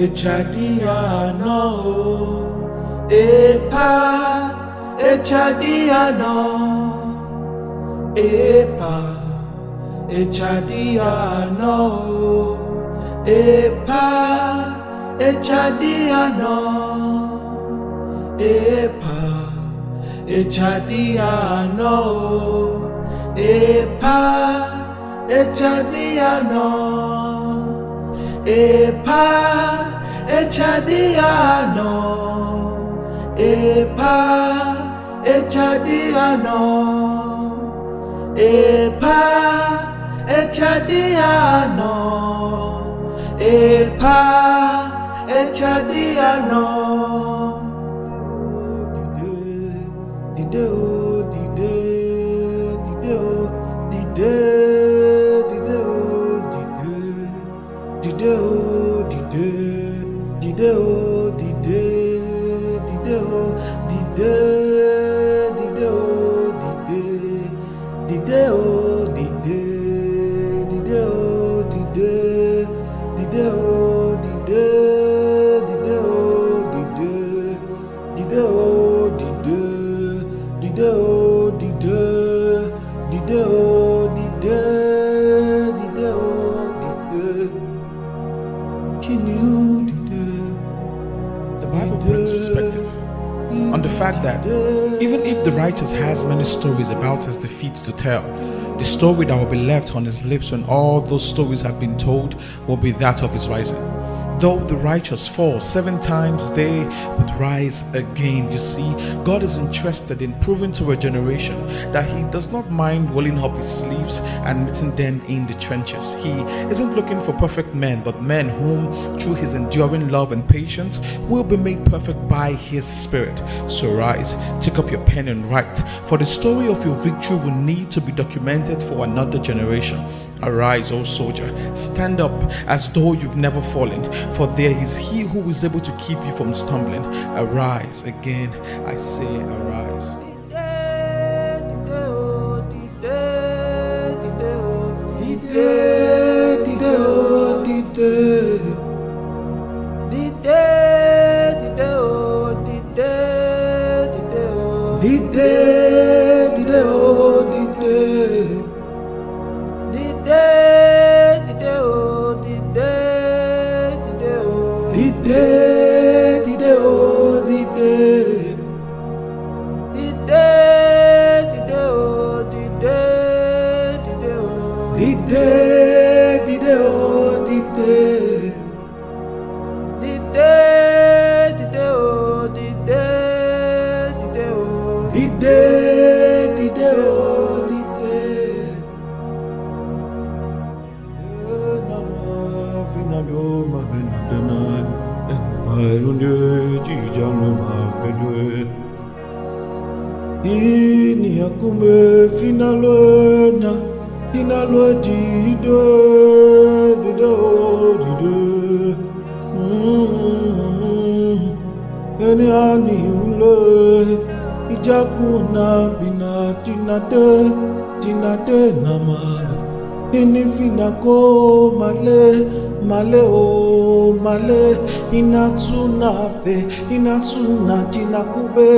Echadiano, Epa, Echadiano, Epa, Echadiano, Epa, Echadiano, Epa, Echadiano, Epa, Echadiano, Epa, Echadiano, Epa, Echadiano, Epa, Echadiano, Epa, Echadiano. Dide, dide, dide, dide, dide, dide, dide, dide, dide, dide, dide, dide, The Bible brings perspective on the fact that even if the righteous has many stories about his defeats to tell, the story that will be left on his lips when all those stories have been told will be that of his rising. Though the righteous fall 7 times, they would rise again. You see, God is interested in proving to a generation that He does not mind rolling up His sleeves and meeting them in the trenches. He isn't looking for perfect men, but men whom, through His enduring love and patience, will be made perfect by His Spirit. So rise, take up your pen and write, for the story of your victory will need to be documented for another generation. Arise, O soldier, stand up as though you've never fallen, for there is He who is able to keep you from stumbling. Arise again, I say arise. Ini akume finalona, finalo dide, dide, dide. Eni ani ule, ijakuna bina tinate, tinate namale. Ini finako male, male o male. Inatsuna fe, inatsuna tinakube,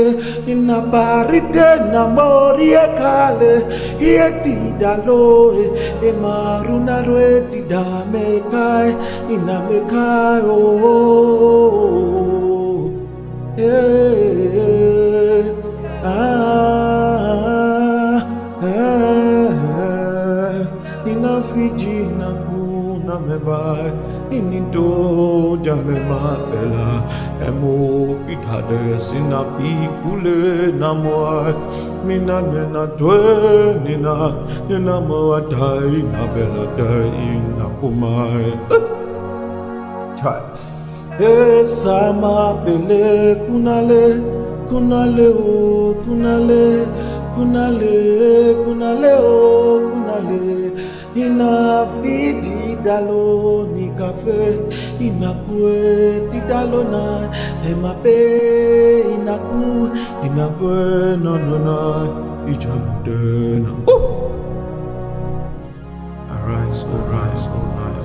inabarite na morie kale. Ieti daloe, emaruna reti damekai, inamekai oh. Ina Fiji na kuna mebai, inindo jame mapela, emo pitade sina pikule na moai, mina nena twe nina nina moa dai na bela dai na kumai. Chai. Sama bele kunale, kunale o kunale, kunale, kunale o kunale. Ina Fiji dalo ni cafe, ina kue ti dalo na emape inaku inakue no no na ijamudena. Arise, arise, arise.